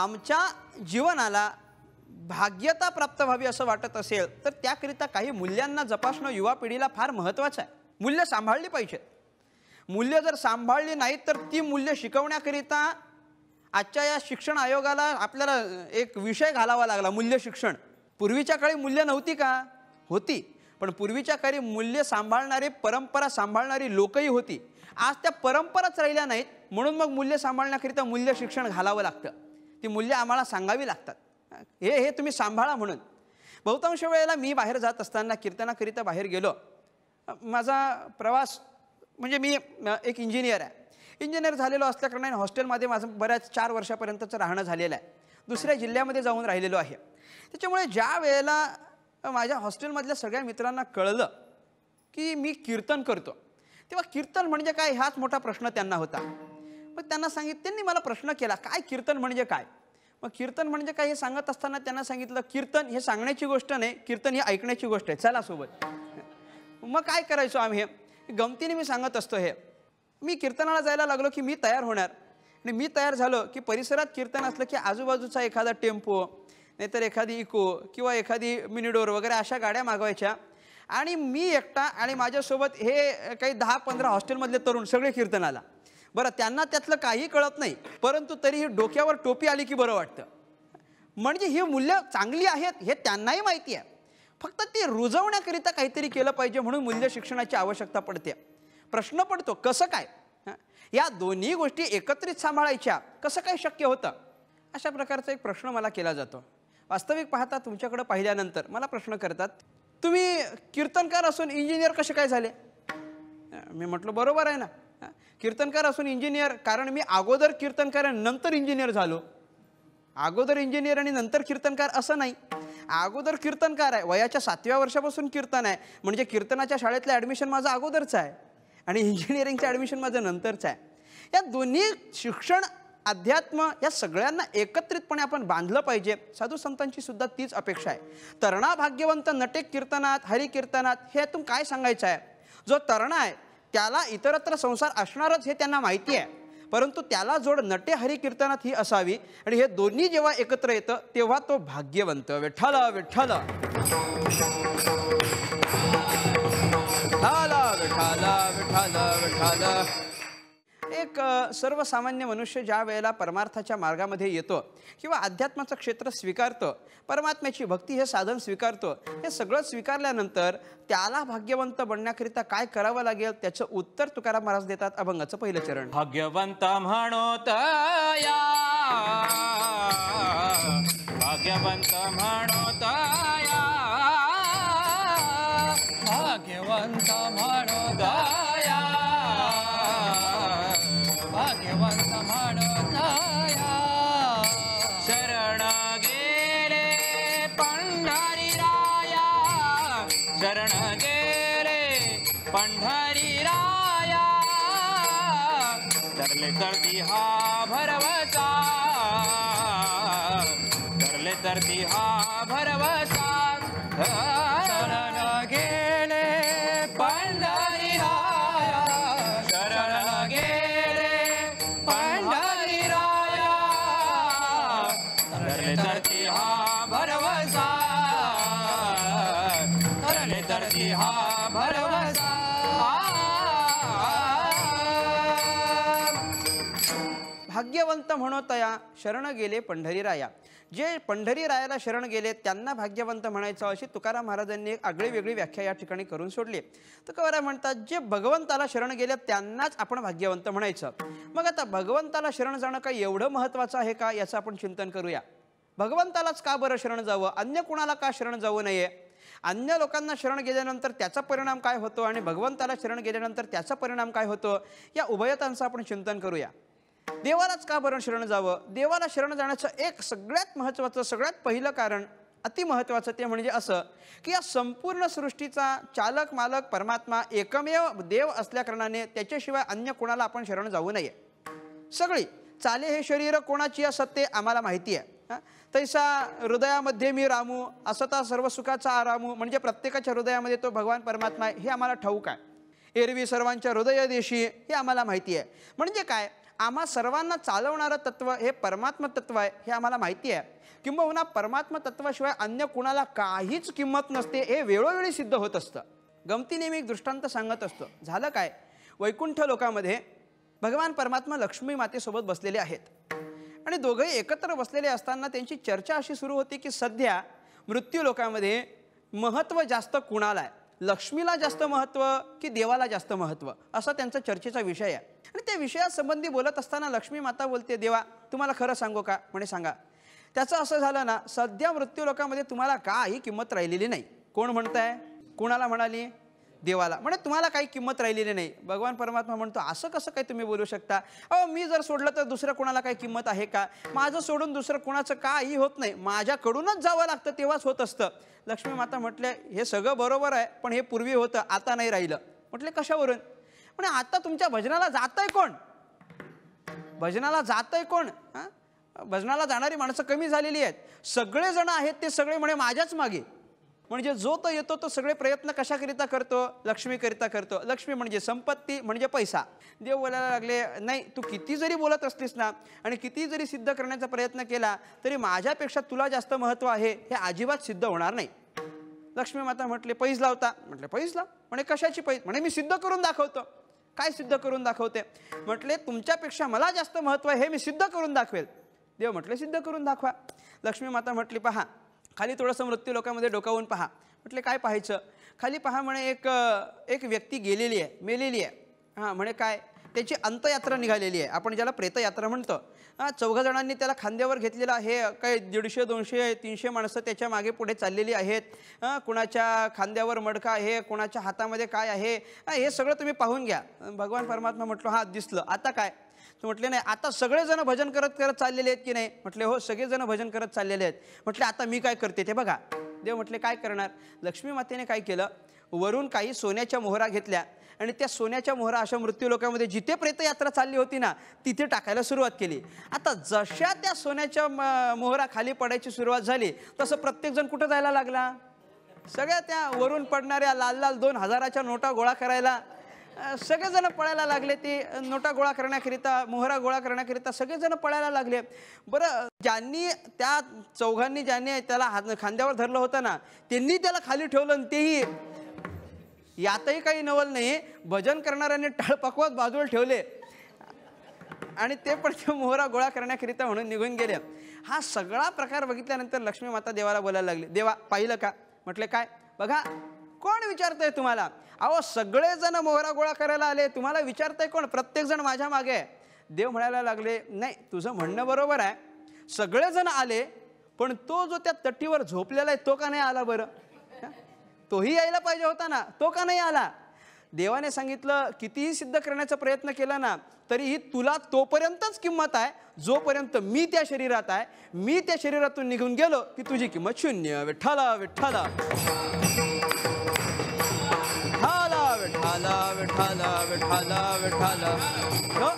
आमच्या जीवनाला भाग्यता प्राप्त व्हावी असं वाटत असेल तर त्याकरिता काही मूल्यांना जपासणं युवा पिढीला फार महत्त्वाचं आहे. मूल्य सांभाळली पाहिजेत. मूल्य जर सांभाळली नाहीत तर ती मूल्य शिकवण्याकरिता आजच्या या शिक्षण आयोगाला आपल्याला एक विषय घालावा लागला, मूल्य शिक्षण. पूर्वीच्या काळी मूल्य नव्हती का? होती. पण पूर्वीच्या काळी मूल्य सांभाळणारे, परंपरा सांभाळणारी लोकही होती. आज त्या परंपराच राहिल्या नाहीत, म्हणून मग मूल्य सांभाळण्याकरिता मूल्य शिक्षण घालावं लागतं. ती मूल्य आम्हाला सांगावी लागतात. हे तुम्ही सांभाळा म्हणून. बहुतांश वेळेला मी बाहेर जात असताना कीर्तनाकरिता बाहेर गेलो. माझा प्रवास म्हणजे मी एक इंजिनियर आहे. इंजिनियर झालेलो असल्याकारणाने हॉस्टेलमध्ये माझं बऱ्याच 4 वर्षापर्यंतचं राहणं झालेलं आहे. दुसऱ्या जिल्ह्यामध्ये जाऊन राहिलेलो आहे. त्याच्यामुळे ज्या वेळेला माझ्या हॉस्टेलमधल्या सगळ्या मित्रांना कळलं की मी कीर्तन करतो, तेव्हा कीर्तन म्हणजे काय हाच मोठा प्रश्न त्यांना होता. मग त्यांनी मला प्रश्न केला, काय कीर्तन म्हणजे काय? मग कीर्तन म्हणजे काय हे सांगत असताना त्यांना सांगितलं, कीर्तन हे सांगण्याची गोष्ट नाही, कीर्तन ही ऐकण्याची गोष्ट आहे, चला सोबत. मग काय करायचो आम्ही, हे गमतीने मी सांगत असतो. हे मी कीर्तनाला जायला लागलो की मी तयार होणार, आणि मी तयार झालो की परिसरात कीर्तन असलं की आजूबाजूचा एखादा टेम्पो नाहीतर एखादी इको किंवा एखादी मिनिडोर वगैरे अशा गाड्या मागवायच्या, आणि मी एकटा आणि माझ्यासोबत हे काही 10-15 हॉस्टेलमधले तरुण सगळे कीर्तनाला. बरं, त्यांना त्यातलं काही कळत नाही, परंतु तरीही डोक्यावर टोपी आली की बरं वाटतं. म्हणजे ही मूल्य चांगली आहेत हे त्यांनाही माहिती आहे, फक्त ती रुजवण्याकरिता काहीतरी केलं पाहिजे, म्हणून मूल्य शिक्षणाची आवश्यकता पडते. प्रश्न पडतो कसं काय या दोन्ही गोष्टी एकत्रित सांभाळायच्या, कसं काय शक्य होतं? अशा प्रकारचा एक प्रश्न मला केला जातो. वास्तविक पाहता तुमच्याकडे पाहिल्यानंतर मला प्रश्न करतात, तुम्ही कीर्तनकार असून इंजिनियर कसे काय झाले? मी म्हटलं बरोबर आहे ना, कीर्तनकार असून इंजिनियर, कारण मी अगोदर कीर्तनकार आणि नंतर इंजिनियर झालो. अगोदर इंजिनियर आणि नंतर कीर्तनकार असं नाही. अगोदर कीर्तनकार आहे, वयाच्या 7व्या वर्षापासून कीर्तन आहे, म्हणजे कीर्तनाच्या शाळेतलं ॲडमिशन माझं अगोदरचं आहे आणि इंजिनिअरिंगचं ॲडमिशन माझं नंतरचं आहे. या दोन्ही शिक्षण, अध्यात्म या सगळ्यांना एकत्रितपणे आपण बांधलं पाहिजे. साधू संतांची सुद्धा तीच अपेक्षा आहे. तरणा भाग्यवंत नटे कीर्तनात हरिकीर्तनात, हे यातून काय सांगायचं आहे? जो तरणा आहे त्याला इतरत्र संसार असणारच हे त्यांना माहिती आहे, परंतु त्याला जोड नटे हरिकीर्तनात ही असावी, आणि हे दोन्ही जेव्हा एकत्र येतं तेव्हा तो भाग्यवंत. विठ्ठल विठ्ठल विठ्ठल विठ्ठल विठ्ठल. एक सर्वसामान्य मनुष्य ज्या वेळेला परमार्थाच्या मार्गामध्ये येतो किंवा अध्यात्माचं क्षेत्र स्वीकारतो, परमात्म्याची भक्ती हे साधन स्वीकारतो, हे सगळं स्वीकारल्यानंतर त्याला भाग्यवंत बनण्याकरिता काय करावं लागेल त्याचं उत्तर तुकाराम महाराज देतात. अभंगाचं पहिलं चरण. भाग्यवंत म्हणोत या, भाग्यवंत म्हणोत या, भाग्यवंत म्हणोत या, भाग्यवंत म्हणोत या. शरण गेले पंढरीराया, शरण गेले पंढरीराया, तरले तरती हा भरवसा, तरले तरती हा भरवसा. शरण गेले पंढरीराया, शरण गेले पंढरीराया, तरले तरती हा भरवसा, तरले तरती हा भरवसा. भाग्यवंत म्हणोतया, शरण गेले पंढरीराया. जे पंढरीरायाला शरण गेले त्यांना भाग्यवंत म्हणायचं, अशी तुकाराम महाराजांनी एक आगळी वेगळी व्याख्या या ठिकाणी करून सोडली. तुकाराम म्हणतात जे भगवंताला शरण गेले त्यांनाच आपण भाग्यवंत म्हणायचं. मग आता भगवंताला शरण जाणं काही एवढं महत्त्वाचं आहे का याचं आपण चिंतन करूया. भगवंतालाच का बरं शरण जावं, अन्य कुणाला का शरण जावं नये? अन्य लोकांना शरण गेल्यानंतर त्याचा परिणाम काय होतो आणि भगवंताला शरण गेल्यानंतर त्याचा परिणाम काय होतो, या उभयतांचं आपण चिंतन करूया. देवालाच का बरं शरण जावं? देवाला शरण जाण्याचं एक सगळ्यात महत्त्वाचं, सगळ्यात पहिलं कारण, अतिमहत्त्वाचं ते म्हणजे असं की या संपूर्ण सृष्टीचा चालक मालक परमात्मा एकमेव देव असल्याकारणाने त्याच्याशिवाय अन्य कोणाला आपण शरण जाऊ नये. सगळी चाले हे शरीर कोणाची असते आम्हाला माहिती आहे. तैसा हृदयामध्ये मी रामू, असता सर्व सुखाचा आरामू, म्हणजे प्रत्येकाच्या हृदयामध्ये तो भगवान परमात्मा आहे हे आम्हाला ठाऊक आहे. एरवी सर्वांच्या हृदय देशी हे आम्हाला माहिती आहे. म्हणजे काय, आम्हा सर्वांना चालवणारं तत्व हे परमात्म तत्व आहे हे आम्हाला माहिती आहे, किंबहुना परमात्म तत्वाशिवाय अन्य कुणाला काहीच किंमत नसते हे वेळोवेळी सिद्ध होत असतं. गमतीने मी एक दृष्टांत सांगत असतो. झालं काय, वैकुंठ लोकामध्ये भगवान परमात्मा लक्ष्मी मातेसोबत बसलेले आहेत आणि दोघंही एकत्र बसलेले असताना त्यांची चर्चा अशी सुरू होती की सध्या मृत्यू लोकामध्ये महत्त्व जास्त कुणाला आहे, लक्ष्मीला जास्त महत्त्व की देवाला जास्त महत्त्व, असा त्यांचा चर्चेचा विषय आहे. आणि त्या विषयासंबंधी बोलत असताना लक्ष्मी माता बोलते, देवा तुम्हाला खरं सांगू का? म्हणे सांगा. त्याचं असं झालं ना, सध्या मृत्यू लोकामध्ये तुम्हाला काही किंमत राहिलेली नाही. कोण म्हणताय? कुणाला म्हणाली? देवाला. म्हणे तुम्हाला काही किंमत राहिलेली नाही. भगवान परमात्मा म्हणतो, असं कसं काय तुम्ही बोलू शकता? अहो मी जर सोडलं तर दुसऱ्या कुणाला काही किंमत आहे का? माझं सोडून दुसरं कुणाचं काही होत नाही, माझ्याकडूनच जावं लागतं तेव्हाच होत असतं. लक्ष्मी माता म्हटले, हे सगळं बरोबर आहे, पण हे पूर्वी होतं, आता नाही राहिलं. म्हटले कशावरून? म्हणे आता तुमच्या भजनाला जातंय कोण? भजनाला जातंय कोण? भजनाला जाणारी माणसं कमी झालेली आहेत. सगळेजण आहेत ते सगळे म्हणे माझ्याच मागे. म्हणजे जो तो येतो तो सगळे प्रयत्न कशाकरिता करतो? लक्ष्मीकरिता करतो. लक्ष्मी म्हणजे संपत्ती, म्हणजे पैसा. देव बोलायला लागले, नाही तू किती जरी बोलत असलीस ना आणि किती जरी सिद्ध करण्याचा प्रयत्न केला तरी माझ्यापेक्षा तुला जास्त महत्त्व आहे हे अजिबात सिद्ध होणार नाही. लक्ष्मी माता म्हटले, पैस लावता? म्हटले पैस लाव. म्हणे कशाची पैस? म्हणे मी सिद्ध करून दाखवतो. काय सिद्ध करून दाखवते? म्हटले तुमच्यापेक्षा मला जास्त महत्त्व आहे हे मी सिद्ध करून दाखवेल. देव म्हटले सिद्ध करून दाखवा. लक्ष्मी माता म्हटली, पहा खाली थोडंसं मृत्यू लोकांमध्ये डोकावून पहा. म्हटले काय पाहायचं? खाली पहा म्हणे एक व्यक्ती गेलेली आहे, मेलेली आहे. हां म्हणे काय? त्याची अंतयात्रा निघालेली आहे, आपण ज्याला प्रेतयात्रा म्हणतो. 4 जणांनी त्याला खांद्यावर घेतलेलं आहे. काही 150, 200, 300 माणसं त्याच्या मागे पुढे चाललेली आहेत. कुणाच्या खांद्यावर मडका आहे, कुणाच्या हातामध्ये काय आहे, हे सगळं तुम्ही पाहून घ्या. भगवान परमात्मा म्हटलं हां दिसलं, आता काय? तर म्हटले नाही, आता सगळेजण भजन करत करत चाललेले आहेत की नाही? म्हटले हो सगळेजण भजन करत चाललेले आहेत. म्हटले आता मी काय करते ते बघा. देव म्हटले काय करणार? लक्ष्मी मातेने काय केलं, वरून काही सोन्याच्या मोहरा घेतल्या आणि त्या सोन्याच्या मोहरा अशा मृत्यू लोकांमध्ये जिथे प्रेतयात्रा चालली होती ना तिथे टाकायला सुरुवात केली. आता जशा त्या सोन्याच्या मोहरा खाली पडायची सुरुवात झाली तसं प्रत्येकजण कुठं जायला लागला? सगळ्या त्या वरून पडणाऱ्या लाल लाल 2000च्या नोटा गोळा करायला सगळेजण पळायला लागले. ते नोटा गोळा करण्याकरिता, मोहरा गोळा करण्याकरिता सगळेजण पळायला लागले. बरं ज्यांनी त्या 4घांनी ज्यांनी त्याला खांद्यावर धरलं होतं ना त्यांनी त्याला खाली ठेवलं आणि तेही यातही काही नवल नाही, भजन करणाऱ्यांनी टाळपकवात बाजूला ठेवले आणि ते पण ते मोहरा गोळा करण्याकरिता म्हणून निघून गेले. हा सगळा प्रकार बघितल्यानंतर लक्ष्मी माता देवाला बोलायला लागली, देवा पाहिलं का? म्हटले काय? बघा कोण विचारतंय तुम्हाला? अहो सगळेजण मोहरा गोळा करायला आले, तुम्हाला विचारतंय कोण? प्रत्येकजण माझ्या मागे आहे. देव म्हणायला लागले, नाही तुझं म्हणणं बरोबर आहे, सगळेजण आले, पण तो जो त्या तटीवर झोपलेला आहे तो का नाही आला बरं? तोही यायला पाहिजे होता ना, तो का नाही आला? देवाने सांगितलं कितीही सिद्ध करण्याचा प्रयत्न केला ना तरीही तुला तोपर्यंतच किंमत आहे जोपर्यंत मी त्या शरीरात आहे. मी त्या शरीरातून निघून गेलो की तुझी किंमत शून्य. विठ्ठला विठ्ठला विठ्ठला विठ्ठला विठ्ठला विठ्ठला विठ्ठला.